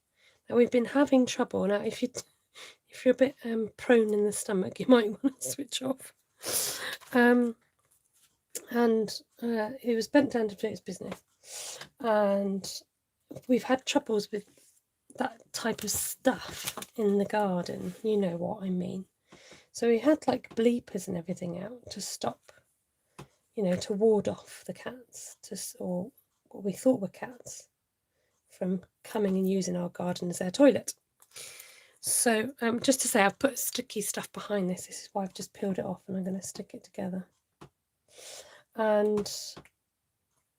Now we've been having trouble. Now if you're a bit prone in the stomach, you might want to switch off. It was bent down to do its business. And we've had troubles with that type of stuff in the garden. You know what I mean. So we had like bleepers and everything out to stop, you know, to ward off the cats, or what we thought were cats, from coming and using our garden as their toilet. So just to say, I've put sticky stuff behind this. This is why I've just peeled it off and I'm going to stick it together. And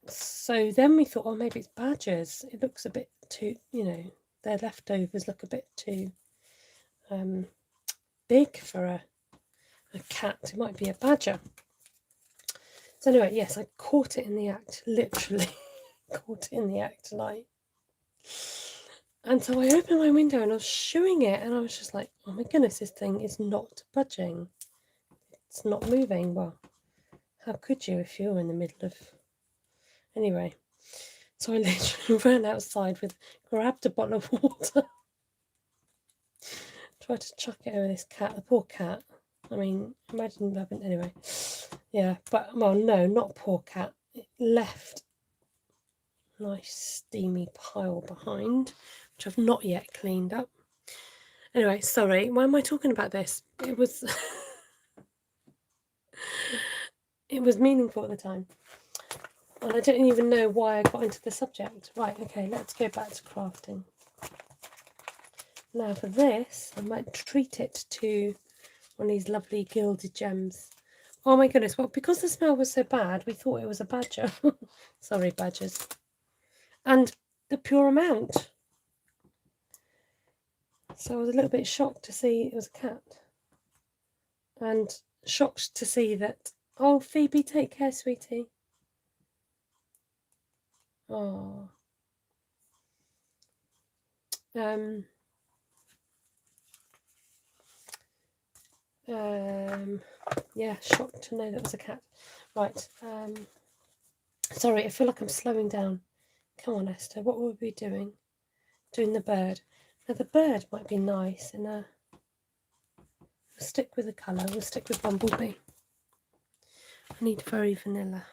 so then we thought, oh, maybe it's badgers. It looks a bit too, you know, their leftovers look a bit too big for a cat. It might be a badger. So anyway, yes, I caught it in the act, literally caught it in the act tonight. And so I opened my window and I was shooing it, and I was just like, oh my goodness, this thing is not budging. It's not moving. Well, how could you if you were in the middle of... Anyway, so I literally ran outside grabbed a bottle of water, tried to chuck it over this cat, the poor cat. I mean, imagine having... Anyway, yeah, but, well, no, not poor cat. It left a nice steamy pile behind, which I've not yet cleaned up. Anyway, sorry, why am I talking about this? It was... it was meaningful at the time. And I don't even know why I got into the subject. Right, okay, let's go back to crafting. Now for this, I might treat it to one of these lovely gilded gems. Oh my goodness, well, because the smell was so bad, we thought it was a badger. Sorry, badgers. And the pure amount. So I was a little bit shocked to see it was a cat. And shocked to see that... Oh, Phoebe, take care, sweetie. Oh. Yeah, shocked to know that was a cat. Right. Sorry, I feel like I'm slowing down. Come on, Esther, what were we doing? Doing the bird. Now the bird might be nice in a... We'll stick with the colour. We'll stick with Bumblebee. I need very vanilla.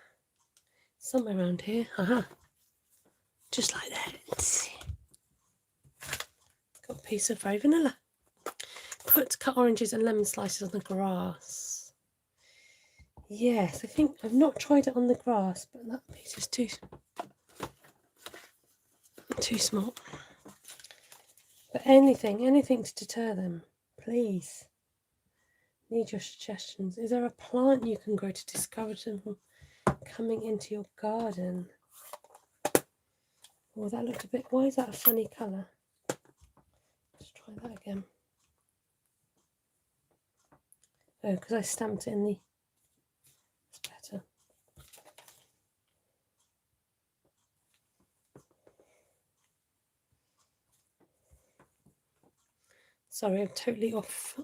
Somewhere around here. Just like that. Got a piece of very vanilla. Cut oranges and lemon slices on the grass. Yes, I think I've not tried it on the grass, but that piece is too small. But anything to deter them, please. Need your suggestions. Is there a plant you can grow to discourage them from coming into your garden? Oh, that looked a bit... Why is that a funny colour? Let's try that again. Oh, because I stamped it in the... It's better. Sorry, I'm totally off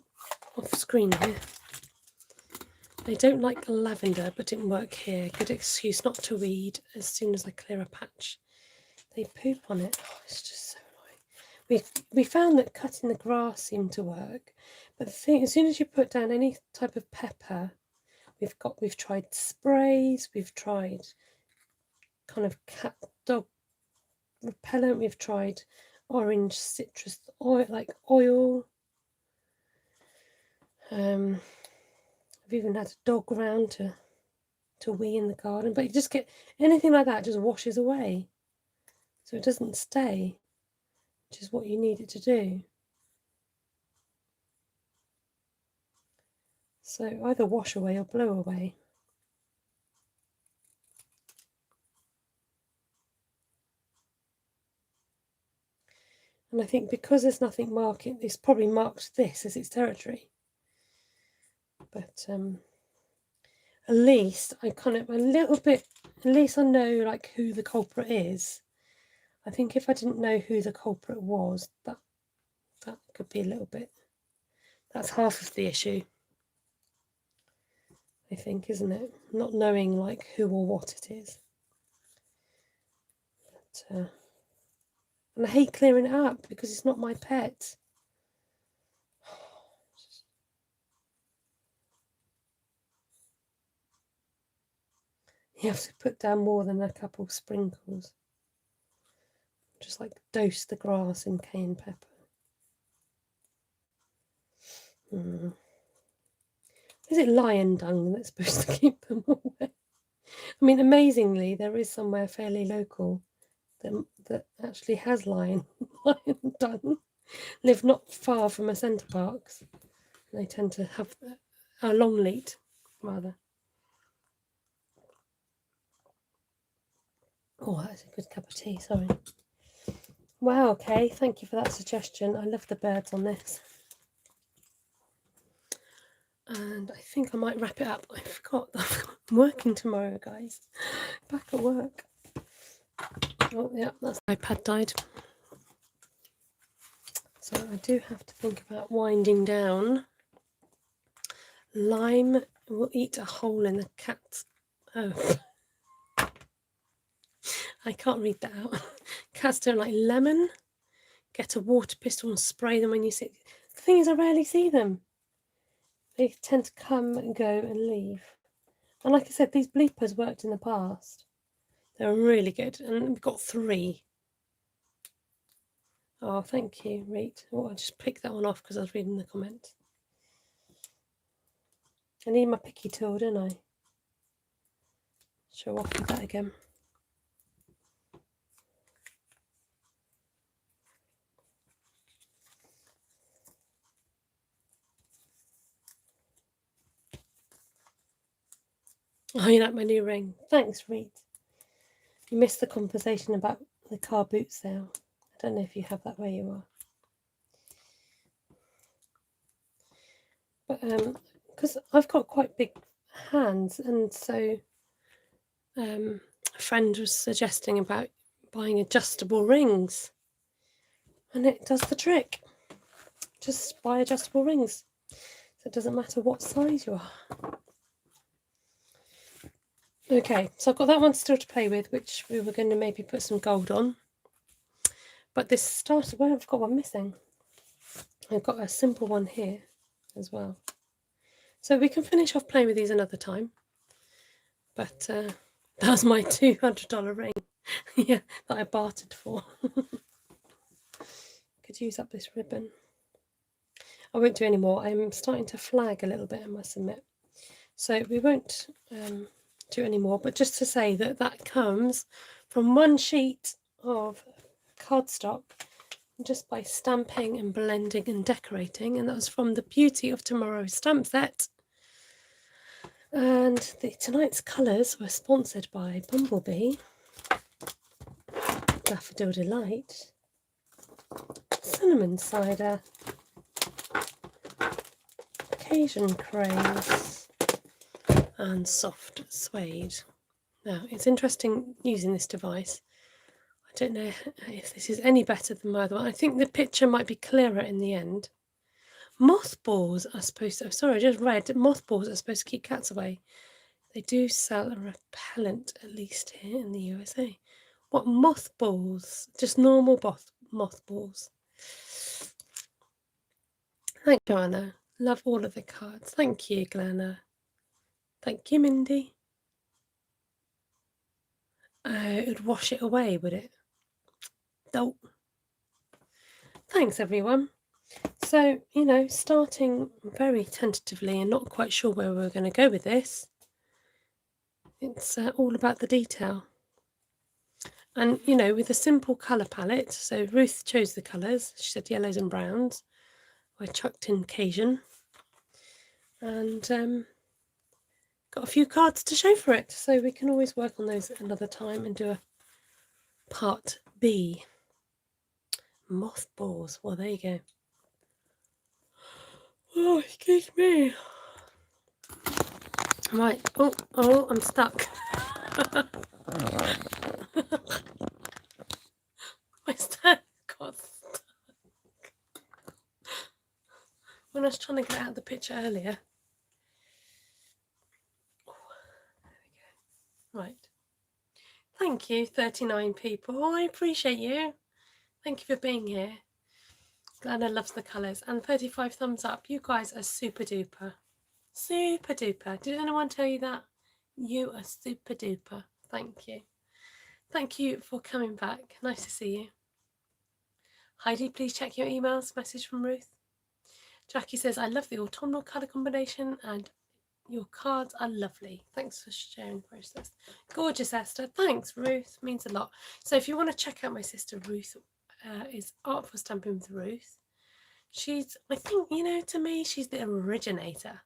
screen here. I don't like lavender, but didn't work here. Good excuse not to weed as soon as I clear a patch. They poop on it. Oh, it's just so annoying. We found that cutting the grass seemed to work, but the thing, as soon as you put down any type of pepper, we've tried sprays, we've tried kind of cat dog repellent, we've tried orange citrus oil, like oil. I've even had a dog around to wee in the garden, but you just get anything like that, just washes away, so it doesn't stay, which is what you need it to do. So either wash away or blow away. And I think because there's nothing marking, it's probably marked this as its territory. But at least I kind of at least I know like who the culprit is. I think if I didn't know who the culprit was, that could be a little bit... That's half of the issue, I think, isn't it? Not knowing like who or what it is. But, and I hate clearing it up because it's not my pet. You have to put down more than a couple sprinkles. Just like dose the grass in cayenne pepper. Is it lion dung that's supposed to keep them away? I mean, amazingly, there is somewhere fairly local that actually has lion dung. Live not far from a centre parks. They tend to have a Longleat, rather. Oh, that's a good cup of tea, sorry. Wow, okay, thank you for that suggestion. I love the birds on this. And I think I might wrap it up. I forgot that I'm working tomorrow, guys. Back at work. Oh, yeah, that's my iPad died. So I do have to think about winding down. Lime will eat a hole in the cat's... Oh, I can't read that out. Cats don't like lemon. Get a water pistol and spray them when you see... The thing is, I rarely see them. They tend to come and go and leave. And like I said, these bleepers worked in the past. They're really good. And we've got 3. Oh, thank you, Reet. Oh, I just picked that one off because I was reading the comments. I need my picky tool, don't I? Show off with that again. Oh, you like my new ring? Thanks, Reet. You missed the conversation about the car boot sale. I don't know if you have that where you are. But because I've got quite big hands, and so a friend was suggesting about buying adjustable rings, and it does the trick. Just buy adjustable rings, so it doesn't matter what size you are. Okay, so I've got that one still to play with, which we were going to maybe put some gold on. But this started, well, I've got one missing. I've got a simple one here as well. So we can finish off playing with these another time. But that was my $200 ring. Yeah, that I bartered for. Could use up this ribbon. I won't do any more. I'm starting to flag a little bit, I must admit. So we won't do any more, but just to say that that comes from one sheet of cardstock just by stamping and blending and decorating, and that was from the Beauty of Tomorrow stamp set. And tonight's colours were sponsored by Bumblebee, Daffodil Delight, Cinnamon Cider, Cajun Craze, and Soft Suede. Now, it's interesting using this device. I don't know if this is any better than my other one. I think the picture might be clearer in the end. Mothballs are supposed to... Sorry, I just read that mothballs are supposed to keep cats away. They do sell a repellent, at least here in the USA. What mothballs? Just normal mothballs. Thank you, Joanna. Love all of the cards. Thank you, Glenna. Thank you, Mindy. It would wash it away, would it? Don't. Thanks, everyone. So, you know, starting very tentatively and not quite sure where we're going to go with this. It's all about the detail. And, you know, with a simple colour palette, so Ruth chose the colours. She said yellows and browns. I chucked in Cajun. And got a few cards to show for it. So we can always work on those another time and do a part B. Mothballs. Well, there you go. Oh, excuse me. Right. Oh, I'm stuck. My stand got stuck. When I was trying to get out of the picture earlier. Oh, there we go. Right. Thank you, 39 people. I appreciate you. Thank you for being here. Glenna loves the colours. And 35 thumbs up. You guys are super duper. Super duper. Did anyone tell you that? You are super duper. Thank you. Thank you for coming back. Nice to see you. Heidi, please check your emails. Message from Ruth. Jackie says, I love the autumnal colour combination and your cards are lovely. Thanks for sharing the process. Gorgeous, Esther. Thanks, Ruth. Means a lot. So if you want to check out my sister Ruth, is Art for Stamping with Ruth. She's, I think, you know, to me, she's the originator.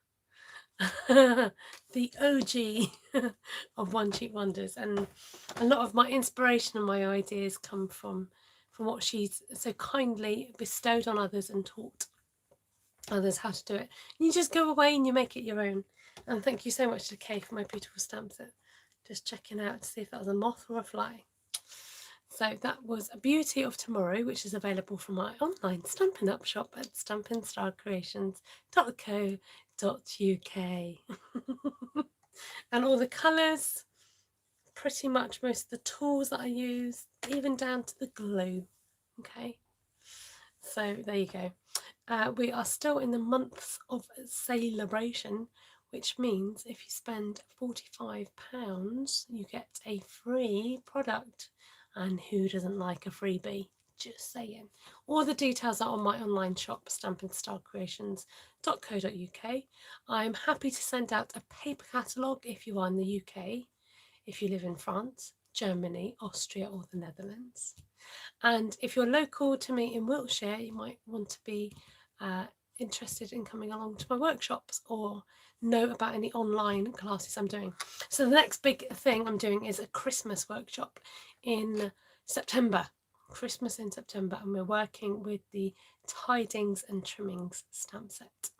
The OG of One Cheek Wonders, and a lot of my inspiration and my ideas come from what she's so kindly bestowed on others and taught others how to do it. And you just go away and you make it your own. And thank you so much to Kay for my beautiful stamp set. Just checking out to see if that was a moth or a fly. So that was Beauty of Tomorrow, which is available from my online Stampin' Up shop at stampinstarcreations.co.uk. And all the colours, pretty much most of the tools that I use, even down to the glue. Okay, so there you go. We are still in the months of celebration, which means if you spend £45, you get a free product. And who doesn't like a freebie? Just saying. All the details are on my online shop, stampinstarcreations.co.uk. I'm happy to send out a paper catalogue if you are in the UK, if you live in France, Germany, Austria or the Netherlands. And if you're local to me in Wiltshire, you might want to be interested in coming along to my workshops or know about any online classes I'm doing. So the next big thing I'm doing is a Christmas workshop in September. Christmas in September, and we're working with the Tidings and Trimmings stamp set.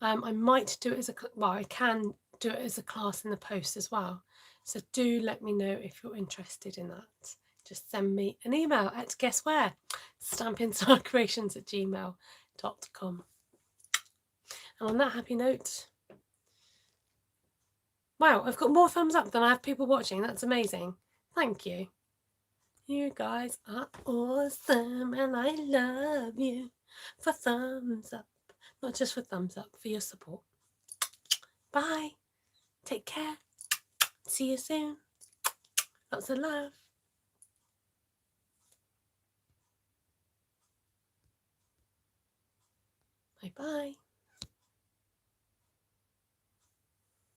I might do it as I can do it as a class in the post as well. So do let me know if you're interested in that. Just send me an email at guess where? stampinstarcreations@gmail.com. And on that happy note, wow, I've got more thumbs up than I have people watching. That's amazing. Thank you. You guys are awesome and I love you for thumbs up. Not just for thumbs up, for your support. Bye. Take care. See you soon. Lots of love. Bye-bye.